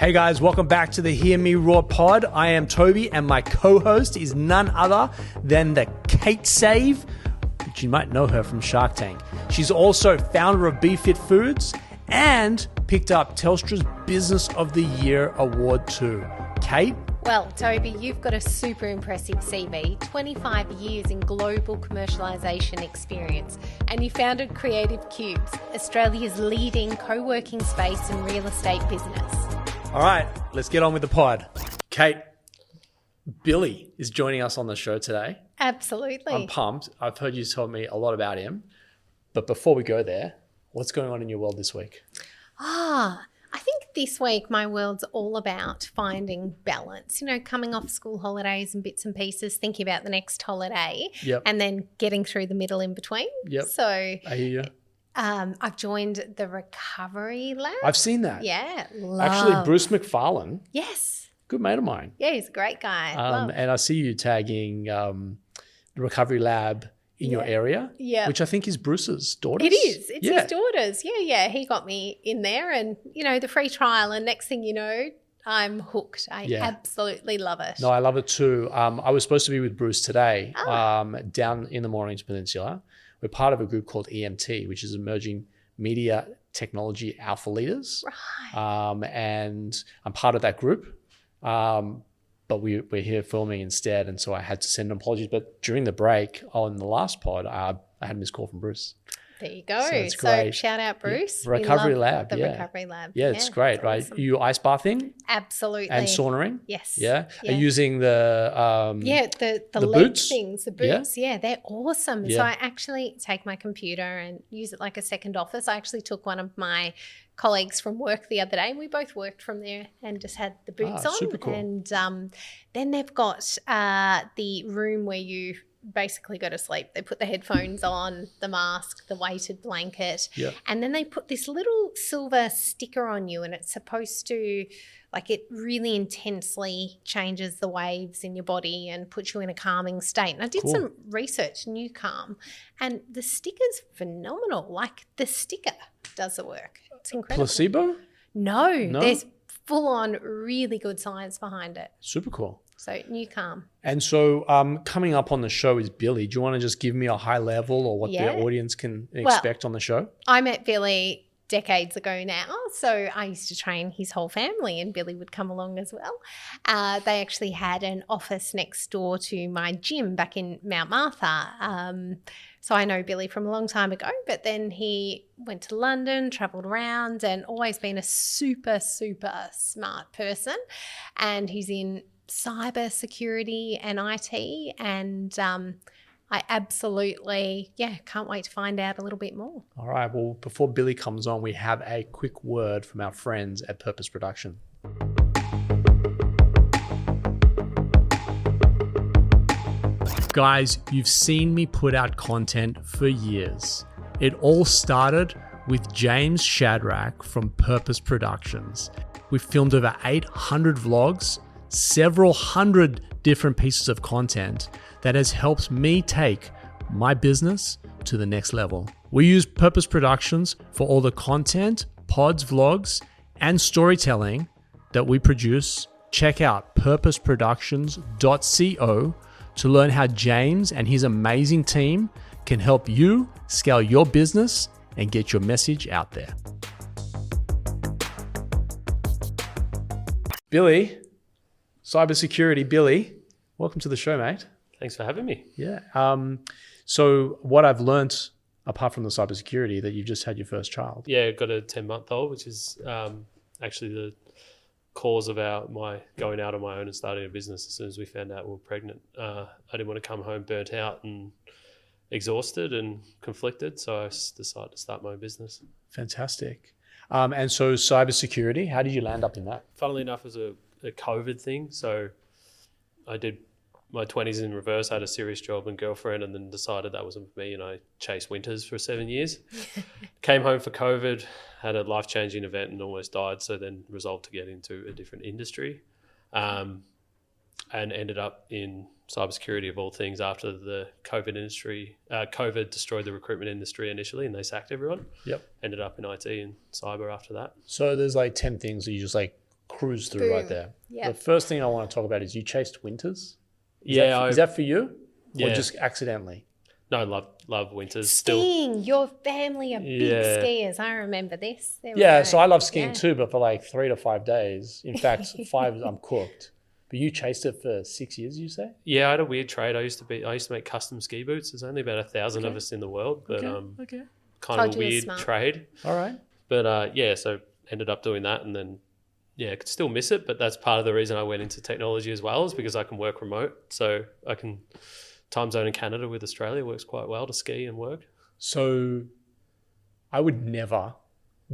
Hey guys, welcome back to the Hear Me Roar pod. I am Toby and my co-host is none other than the Kate Save, which you might know her from Shark Tank. She's also founder of BeFit Foods and picked up Telstra's Business of the Year award too. Kate? Well, Toby, you've got a super impressive CV, 25 years in global commercialisation experience, and you founded Creative Cubes, Australia's leading co-working space and real estate business. All right, let's get on with the pod. Kate, Billy is joining us on the show today. Absolutely. I'm pumped. I've heard you tell me a lot about him. But before we go there, what's going on in your world this week? I think this week my world's all about finding balance, you know, coming off school holidays and bits and pieces, thinking about the next holiday and then getting through the middle in between. Yep. So I hear you. I've joined the Recovery Lab. I've seen that. Yeah. Actually, Bruce McFarlane, Yes. good mate of mine. Yeah, he's a great guy. And I see you tagging the Recovery Lab in your area, which I think is Bruce's daughter. It is. It's his daughter's. Yeah. He got me in there and, you know, the free trial, and next thing you know, I'm hooked. I absolutely love it. No, I love it too. I was supposed to be with Bruce today down in the Mornington Peninsula. We're part of a group called EMT, which is Emerging Media Technology Alpha Leaders. Right. And I'm part of that group. But we're here filming instead. And so I had to send an apology. But during the break on the last pod, I had a missed call from Bruce. There you go. So shout out, Bruce. Yeah. Recovery Lab. The Recovery Lab. Yeah, it's great, it's right? awesome. Are you ice bathing? Absolutely. And saunering? Yes. Yeah. Are you using the the leg boots? things, the boots. Yeah, they're awesome. Yeah. So I actually take my computer and use it like a second office. I actually took one of my colleagues from work the other day, and we both worked from there and just had the boots on. Super cool. And then they've got the room where you basically go to sleep. They put the headphones on, the mask, the weighted blanket, and then they put this little silver sticker on you, and it's supposed to, like, it really intensely changes the waves in your body and puts you in a calming state. And I did some research, New Calm, and the sticker's phenomenal. Like, the sticker does the work. It's incredible. Placebo? No, there's full-on really good science behind it. Super cool. So, New Calm. And so coming up on the show is Billy. Do you want to just give me a high level or what the audience can expect on the show? I met Billy decades ago now. So I used to train his whole family, and Billy would come along as well. They actually had an office next door to my gym back in Mount Martha. So I know Billy from a long time ago, but then he went to London, travelled around, and always been a super, super smart person. And he's in cyber security and IT, and I absolutely, can't wait to find out a little bit more. All right. Well, before Billy comes on, we have a quick word from our friends at Purpose Production. Guys, you've seen me put out content for years. It all started with James Shadrack from Purpose Productions. We filmed over 800 vlogs, several hundred different pieces of content that has helped me take my business to the next level. We use Purpose Productions for all the content, pods, vlogs, and storytelling that we produce. Check out purposeproductions.co to learn how James and his amazing team can help you scale your business and get your message out there. Billy, cybersecurity, Billy, welcome to the show, mate. Thanks for having me. Yeah. So what I've learnt, apart from the cybersecurity, that you've just had your first child. Yeah, got a 10-month-old, which is actually the cause of my going out on my own and starting a business. As soon as we found out we were pregnant, I didn't want to come home burnt out and exhausted and conflicted, so I decided to start my own business. Fantastic. And so cybersecurity, how did you land up in that? Funnily enough, it was a COVID thing. So I did my 20s in reverse. I had a serious job and girlfriend, and then decided that wasn't for me, and I chased winters for 7 years. Came home for COVID, had a life-changing event and almost died, so then resolved to get into a different industry, and ended up in cybersecurity of all things after the COVID destroyed the recruitment industry initially, and they sacked everyone. Yep. Ended up in IT and cyber after that. So there's like 10 things that you just like cruise through right Boom. there. Yep. The first thing I want to talk about is you chased winters. Yeah, Is that for you? Or Yeah. just accidentally? No, love winters still. Skiing. Your family are big Yeah. skiers. I remember this. There we Yeah, go. so I love skiing Yeah. too, but for like 3 to 5 days. In fact, 5 I'm cooked. But you chased it for 6 years, you say? Yeah, I had a weird trade. I used to make custom ski boots. There's only about 1,000 of us in the world, but Okay. kind Told of a you were weird smart. trade. All right. But yeah, so ended up doing that, and then I could still miss it. But that's part of the reason I went into technology as well, is because I can work remote. So I can time zone in Canada with Australia works quite well to ski and work. So I would never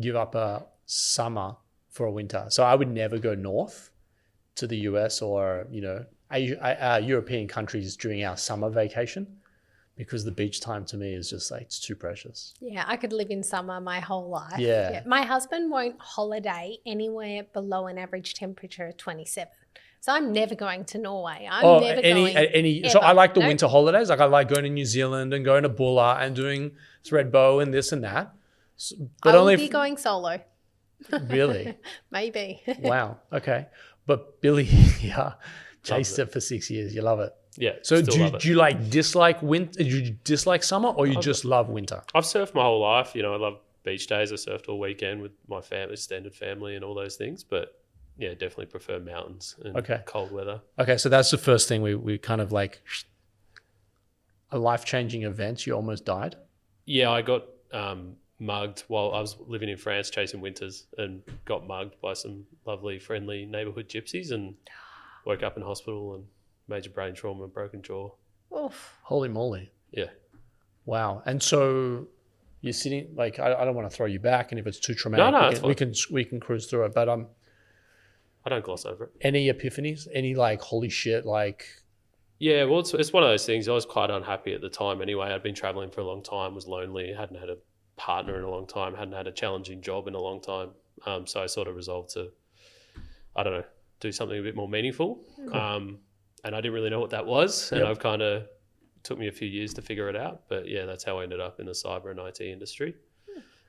give up a summer for a winter. So I would never go north to the US or, European countries during our summer vacation, because the beach time to me is just like, it's too precious. Yeah, I could live in summer my whole life. Yeah. My husband won't holiday anywhere below an average temperature of 27. So I'm never going to Norway. I'm never going. So I like the Nope. winter holidays. Like I like going to New Zealand and going to Bulla and doing Threadbow and this and that. But I will be going solo. Really? Maybe. Wow. Okay. But Billy, chased it for 6 years. You love it. Yeah. So still love it. do you like dislike winter? Do you dislike summer, or you just love winter? I've surfed my whole life. I love beach days. I surfed all weekend with my family, extended family, and all those things. But yeah, definitely prefer mountains and cold weather. Okay, so that's the first thing we kind of like a life-changing event. You almost died. Yeah, I got mugged while I was living in France chasing winters, and got mugged by some lovely, friendly neighbourhood gypsies, and woke up in hospital and major brain trauma, broken jaw. Oof. Holy moly! Yeah. Wow. And so you're sitting like I don't want to throw you back, and if it's too traumatic, No, we can cruise through it. But I don't gloss over it. any epiphanies? Any like holy shit? Like Yeah, well, it's one of those things. I was quite unhappy at the time anyway. I'd been traveling for a long time, was lonely, hadn't had a partner in a long time, hadn't had a challenging job in a long time. So I sort of resolved to, do something a bit more meaningful. Cool. And I didn't really know what that was. And I've kind of took me a few years to figure it out. But yeah, that's how I ended up in the cyber and IT industry.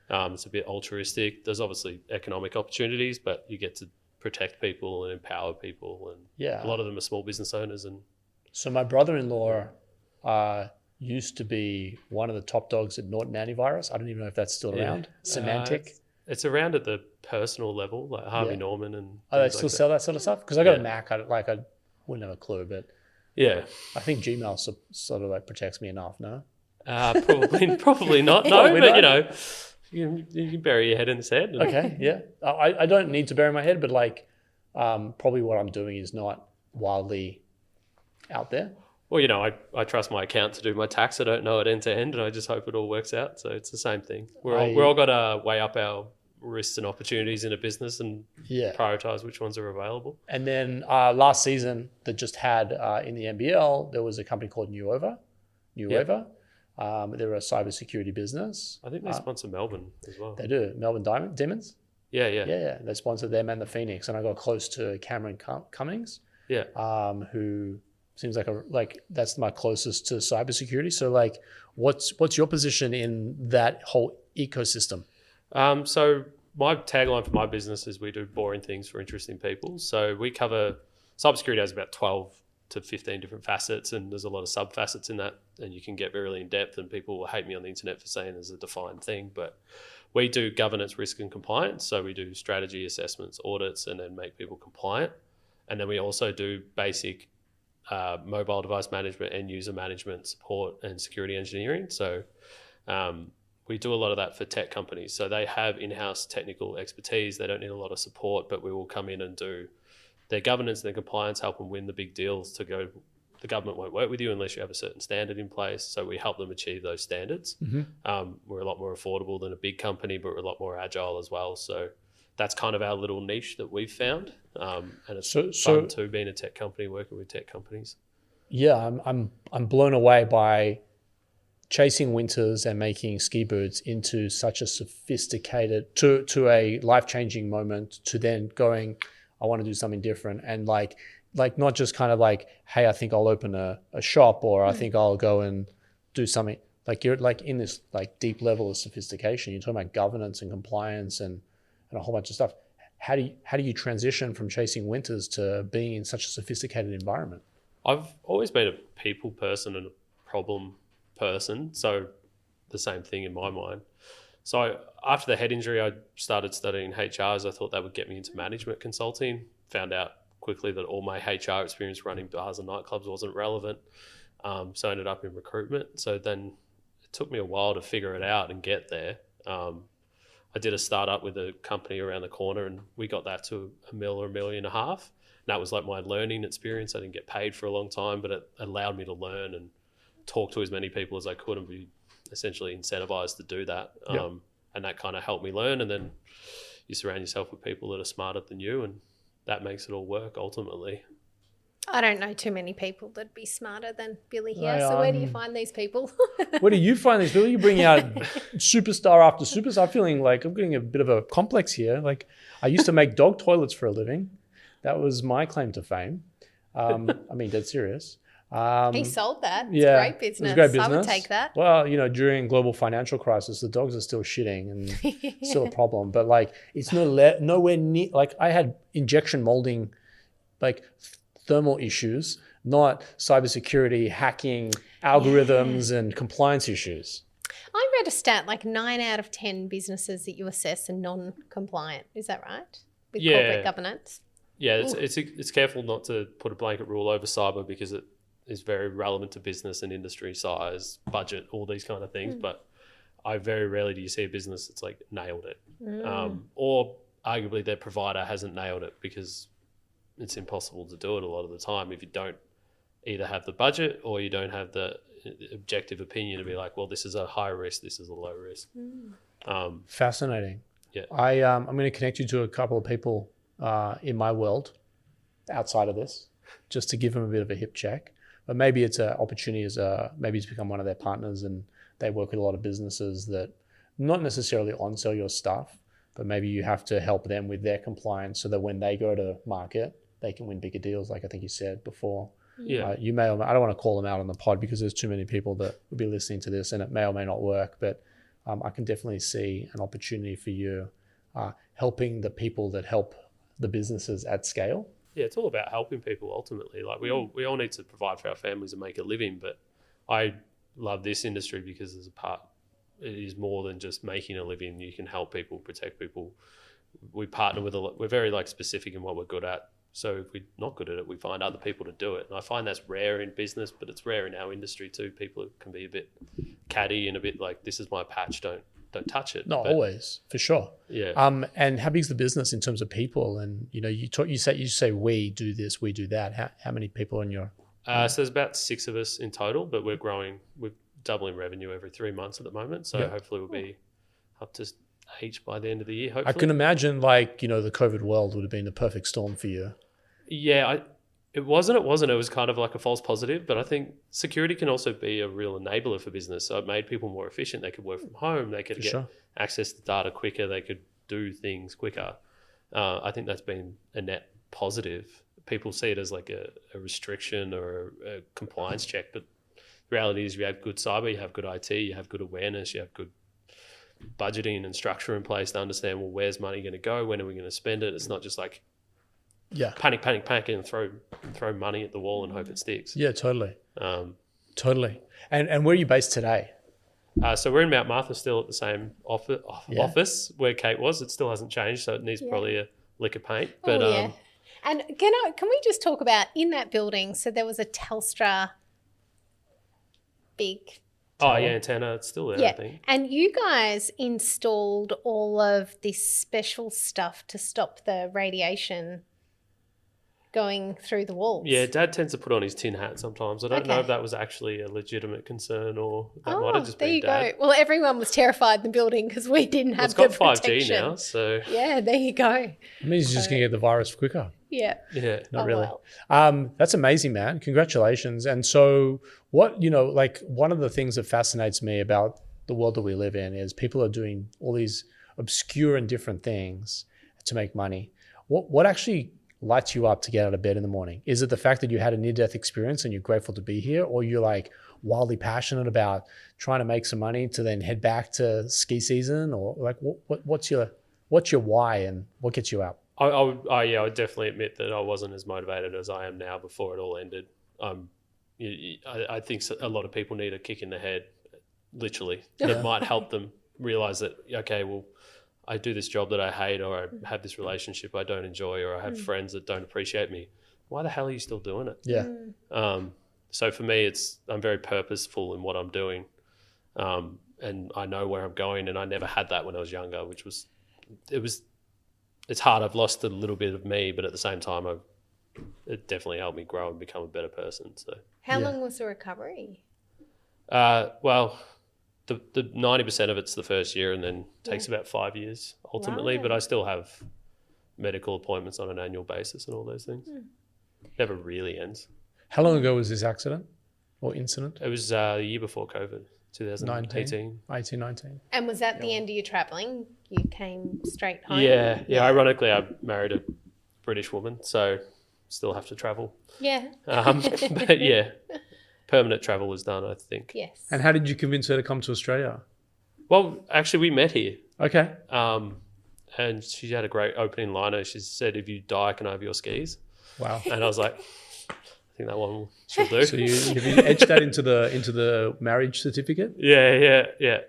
It's a bit altruistic. There's obviously economic opportunities, but you get to protect people and empower people. And a lot of them are small business owners. And so my brother-in-law used to be one of the top dogs at Norton Antivirus. I don't even know if that's still around. Semantic. It's around at the personal level, like Harvey Norman and. Oh, they still sell that sort of stuff? Because I got a Mac. I wouldn't have a clue, but yeah, I think Gmail sort of like protects me enough. No, probably not. No, Probably but not. you can bury your head in the sand. Okay, yeah. I don't need to bury my head, but like probably what I'm doing is not wildly out there. Well, I trust my account to do my tax. I don't know it end to end, and I just hope it all works out. So it's the same thing. We're all got to weigh up our risks and opportunities in a business and prioritize which ones are available. And then last season that just had in the NBL, there was a company called Nuova. They're a cybersecurity business. I think they sponsor Melbourne as well. They do. Melbourne Demons. Yeah. They sponsored them and the Phoenix, and I got close to Cameron Cummings. Who seems like that's my closest to cybersecurity. So like, what's your position in that whole ecosystem? So my tagline for my business is we do boring things for interesting people. So we cover cybersecurity has about 12 to 15 different facets, and there's a lot of sub facets in that, and you can get really in depth, and people will hate me on the internet for saying there's a defined thing, but we do governance, risk and compliance. So we do strategy assessments, audits, and then make people compliant. And then we also do basic mobile device management, end user management, support, and security engineering. So we do a lot of that for tech companies. So they have in-house technical expertise. They don't need a lot of support, but we will come in and do their governance and their compliance, help them win the big deals to go. The government won't work with you unless you have a certain standard in place. So we help them achieve those standards. Mm-hmm. We're a lot more affordable than a big company, but we're a lot more agile as well. So that's kind of our little niche that we've found. And it's fun too, being a tech company, working with tech companies. Yeah, I'm blown away by chasing winters and making ski boots into such a sophisticated, to a life-changing moment, to then going, I want to do something different. And like not just kind of like, hey, I think I'll open a shop, or I think I'll go and do something. Like you're like in this like deep level of sophistication. You're talking about governance and compliance and a whole bunch of stuff. how do you transition from chasing winters to being in such a sophisticated environment? I've always been a people person and a problem person, so the same thing in my mind. So after the head injury, I started studying HR as I thought that would get me into management consulting. Found out quickly that all my HR experience running bars and nightclubs wasn't relevant. So I ended up in recruitment. So then it took me a while to figure it out and get there. I did a startup with a company around the corner, and we got that to $1 million or $1.5 million. And that was like my learning experience. I didn't get paid for a long time, but it allowed me to learn and talk to as many people as I could and be essentially incentivized to do that. Yep. And that kind of helped me learn. And then you surround yourself with people that are smarter than you, and that makes it all work ultimately. I don't know too many people that'd be smarter than Billy here. I, So where do you find these people? Where do you find these people? You bring out superstar after superstar. I'm feeling like I'm getting a bit of a complex here. Like, I used to make dog toilets for a living. That was my claim to fame. I mean, dead serious. He sold that. It's yeah, great business. It was great business. I would take that. Well, during global financial crisis, the dogs are still shitting and still a problem. But like, it's nowhere near. Like, I had injection molding, like thermal issues, not cybersecurity, hacking, algorithms, and compliance issues. I read a stat like 9 out of 10 businesses that you assess are non-compliant. Is that right? With corporate governance. Yeah, it's careful not to put a blanket rule over cyber because it is very relevant to business and industry size, budget, all these kind of things. But very rarely do you see a business that's like nailed it. Or arguably their provider hasn't nailed it because it's impossible to do it a lot of the time if you don't either have the budget or you don't have the objective opinion to be like, well, this is a high risk, this is a low risk. Fascinating. Yeah. I'm going to connect you to a couple of people in my world outside of this, just to give them a bit of a hip check. But maybe it's an opportunity maybe to become one of their partners, and they work with a lot of businesses that not necessarily on-sell your stuff, but maybe you have to help them with their compliance so that when they go to market, they can win bigger deals, like I think you said before. Yeah. You may or may, I don't want to call them out on the pod because there's too many people that will be listening to this and it may or may not work, but I can definitely see an opportunity for you helping the people that help the businesses at scale. Yeah, it's all about helping people ultimately. Like we all need to provide for our families and make a living, but I love this industry because it is more than just making a living. You can help people, protect people. We partner with we're very like specific in what we're good at. So if we're not good at it, we find other people to do it. And I find that's rare in business, but it's rare in our industry too. People can be a bit catty and a bit like, this is my patch, don't touch it. Not always, for sure. Yeah. And how big is the business in terms of people? And you say we do this, we do that. How many people in your? So there's about 6 of us in total, but we're growing. We're doubling revenue every 3 months at the moment. So hopefully we'll be up to 8 by the end of the year. Hopefully. I can imagine the COVID world would have been the perfect storm for you. Yeah, it wasn't. It was kind of like a false positive, but I think security can also be a real enabler for business. So it made people more efficient. They could work from home. They could get access to data quicker. They could do things quicker. I think that's been a net positive. People see it as like a restriction or a compliance check, but the reality is you have good cyber, you have good IT, you have good awareness, you have good budgeting and structure in place to understand, well, where's money going to go? When are we going to spend it? It's not just like panic and throw money at the wall and hope it sticks. Yeah, totally. Totally. And where are you based today? So we're in Mount Martha, still at the same office where Kate was. It still hasn't changed, so it needs probably a lick of paint. But and can we just talk about in that building? So there was a Telstra big. Antenna. It's still there, I think. And you guys installed all of this special stuff to stop the radiation going through the walls. Yeah, Dad tends to put on his tin hat sometimes. I don't know if that was actually a legitimate concern or that might have just been Dad. There you go. Well, everyone was terrified in the building because we didn't have the protection. It's got 5G now, so... Yeah, there you go. It means you're just going to get the virus quicker. Yeah. Yeah. Not really. Well. That's amazing, man. Congratulations. And so one of the things that fascinates me about the world that we live in is people are doing all these obscure and different things to make money. What actually lights you up to get out of bed in the morning? Is it the fact that you had a near-death experience and you're grateful to be here, or you're like wildly passionate about trying to make some money to then head back to ski season, or like what's your why and what gets you up? I would definitely admit that I wasn't as motivated as I am now before it all ended. I think a lot of people need a kick in the head, literally, that might help them realize that, okay, well, I do this job that I hate, or I have this relationship I don't enjoy, or I have friends that don't appreciate me. Why the hell are you still doing it? Yeah. So for me, I'm very purposeful in what I'm doing, and I know where I'm going, and I never had that when I was younger, it's hard. I've lost a little bit of me, but at the same time, it definitely helped me grow and become a better person. So how long was the recovery? Well, the 90% of it's the first year, and then takes about 5 years ultimately. Right. But I still have medical appointments on an annual basis and all those things. Never really ends. How long ago was this accident or incident? It was the year before COVID, 2018. 19. And was that the end of your travelling? You came straight home? Yeah. Ironically, I married a British woman, so still have to travel. Yeah. But yeah, permanent travel is done, I think. Yes. And how did you convince her to come to Australia? Well, actually, we met here. Okay. And she had a great opening liner. She said, "If you die, can I have your skis?" Wow. And I was like, I think that one she'll do. So have you edged that into the marriage certificate? Yeah.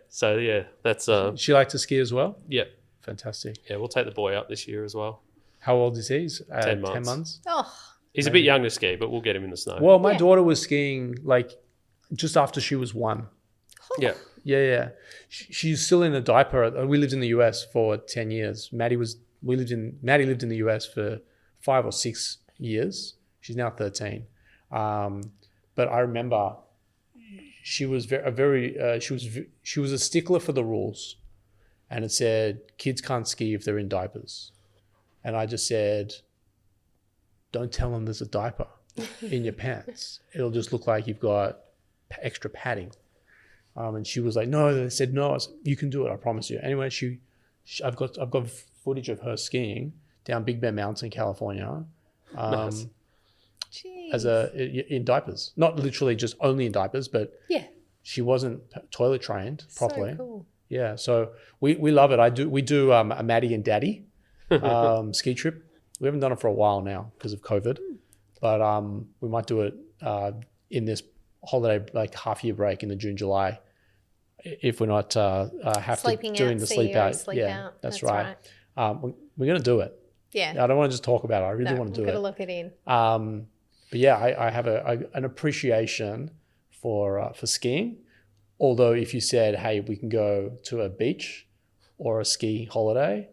So yeah, that's She liked to ski as well? yeah. Fantastic. Yeah, we'll take the boy up this year as well. How old is he? He's 10 months. 10 months? Oh, He's a bit young to ski, but we'll get him in the snow. Well, my daughter was skiing like just after she was 1. Yeah. Yeah. She's still in a diaper. We lived in the US for 10 years. Maddie lived in the US for 5 or 6 years. She's now 13. But I remember she was she was a stickler for the rules, and it said kids can't ski if they're in diapers. And I just said, don't tell them there's a diaper in your pants. It'll just look like you've got extra padding. And she was like, no. They said no. I said, you can do it. I promise you. Anyway, I've got footage of her skiing down Big Bear Mountain, California, Nice. in diapers. Not literally just only in diapers, but yeah. she wasn't toilet trained properly. So cool. Yeah, so we love it. We do a Maddie and Daddy ski trip. We haven't done it for a while now because of COVID, but we might do it in this holiday, like half year break in the June, July, if we're not Sleeping doing out, the see sleep you out. sleep Yeah, out. that's right. We're going to do it. Yeah. I don't want to just talk about it. I really want to do we've got it. to look it in. But yeah, I have an appreciation for skiing. Although if you said, hey, we can go to a beach or a ski holiday,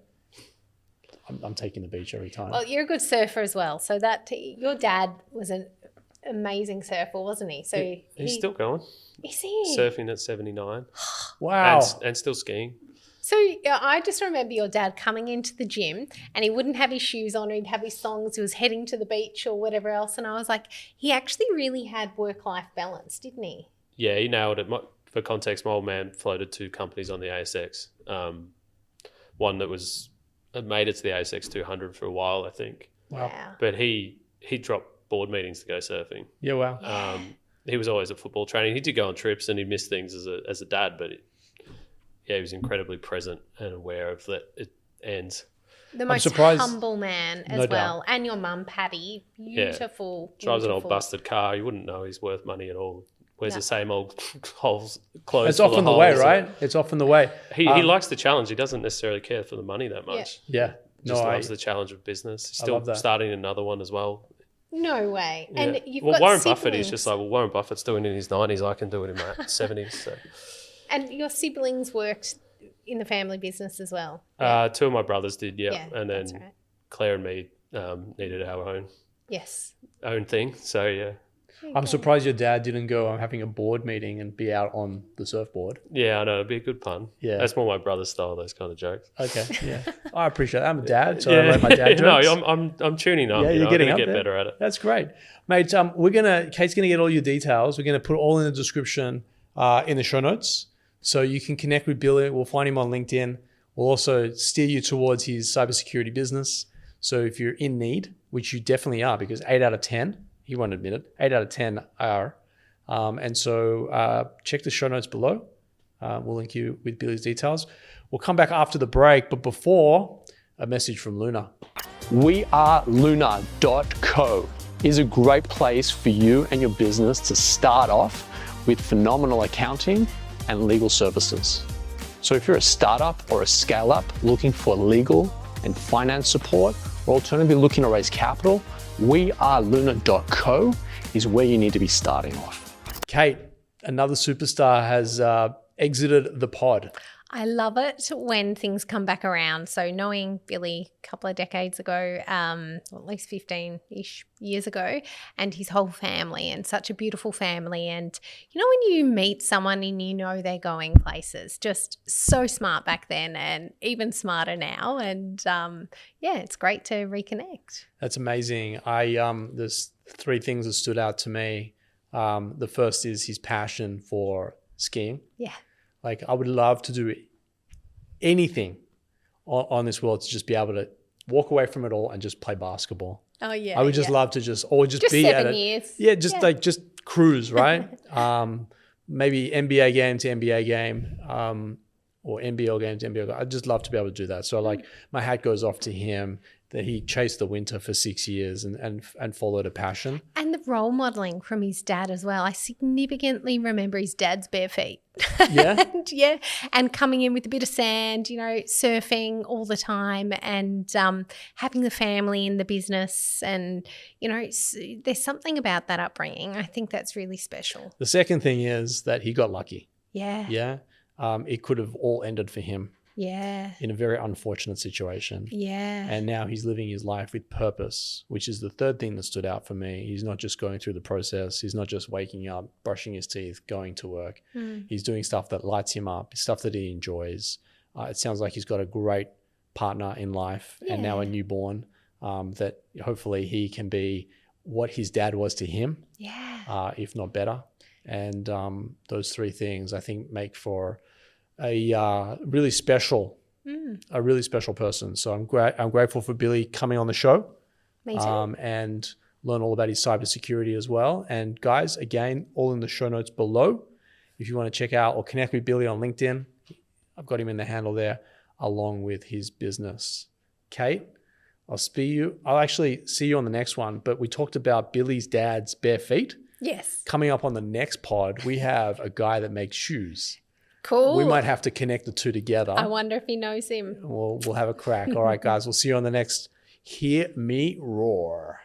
I'm taking the beach every time. Well, you're a good surfer as well. So your dad was an amazing surfer, wasn't he? So He's still going. Is he? Surfing at 79. Wow. And still skiing. So I just remember your dad coming into the gym and he wouldn't have his shoes on, or he'd have his thongs, he was heading to the beach or whatever else. And I was like, he actually really had work-life balance, didn't he? Yeah, he nailed it. For context, my old man floated 2 companies on the ASX. One that made it to the ASX 200 for a while, I think. Wow. But he dropped board meetings to go surfing. Yeah, wow. He was always at football training. He did go on trips and he missed things as a dad, but he was incredibly present and aware of that it ends. The most surprised- humble man as No well. doubt. And your mum, Patty. Beautiful. Drives an old beautiful. busted car. You wouldn't know he's worth money at all. Wears No. the same old clothes. It's often the way, right? It's often the way. He likes the challenge. He doesn't necessarily care for the money that much. Yeah. Just loves the challenge of business. He's still love that. starting another one as well. No way. Yeah. And you've well, got Warren siblings. Buffett is just like, well, Warren Buffett's doing it in his 90s. I can do it in my 70s. So. And your siblings worked in the family business as well. 2 of my brothers did, yeah. And then that's right. Claire and me needed our Yes. own thing. So, yeah. I'm surprised your dad didn't go, I'm having a board meeting and be out on the surfboard. Yeah, I know. It'd be a good pun. Yeah. That's more my brother's style, those kind of jokes. Okay, yeah. I appreciate that. I'm a dad, so I like my dad jokes. No, I'm tuning up. Yeah, you're I'm getting gonna up get there. better at it. That's great. Mate, Kate's going to get all your details. We're going to put it all in the description in the show notes. So you can connect with Billy. We'll find him on LinkedIn. We'll also steer you towards his cybersecurity business. So if you're in need, which you definitely are, because 8 out of 10, he won't admit it, 8 out of 10 are. And so check the show notes below. We'll link you with Billy's details. We'll come back after the break, but before, a message from Luna. weareluna.co is a great place for you and your business to start off with phenomenal accounting and legal services. So if you're a startup or a scale-up looking for legal and finance support, or alternatively looking to raise capital, weareluna.co is where you need to be starting off. Kate, another superstar has exited the pod. I love it when things come back around. So knowing Billy a couple of decades ago, or at least 15-ish years ago, and his whole family, and such a beautiful family. And you know when you meet someone and you know they're going places, just so smart back then and even smarter now. And yeah, it's great to reconnect. That's amazing. There's three things that stood out to me. The first is his passion for skiing. Yeah. Like I would love to do anything on this world to just be able to walk away from it all and just play basketball. Oh yeah. I would just love to just be 7 at it. years. Yeah, just cruise, right? Maybe NBA game to NBA game, or NBL game to NBL game. I'd just love to be able to do that. So like my hat goes off to him that he chased the winter for 6 years and followed a passion. And the role modeling from his dad as well. I significantly remember his dad's bare feet. Yeah? And coming in with a bit of sand, you know, surfing all the time, and having the family in the business. And, you know, there's something about that upbringing. I think that's really special. The second thing is that he got lucky. Yeah. Yeah. It could have all ended for him. Yeah. In a very unfortunate situation. Yeah. And now he's living his life with purpose, which is the third thing that stood out for me. He's not just going through the process. He's not just waking up, brushing his teeth, going to work. He's doing stuff that lights him up, stuff that he enjoys. It sounds like he's got a great partner in life and now a newborn, that hopefully he can be what his dad was to him, if not better. And those three things I think make for a really special person. So I'm grateful for Billy coming on the show. Me too. And learn all about his cybersecurity as well. And guys, again, all in the show notes below. If you want to check out or connect with Billy on LinkedIn, I've got him in the handle there along with his business. Kate, I'll actually see you on the next one. But we talked about Billy's dad's bare feet. Yes. Coming up on the next pod, we have a guy that makes shoes. Cool. We might have to connect the two together. I wonder if he knows him. We'll have a crack. All right, guys. We'll see you on the next Hear Me Roar.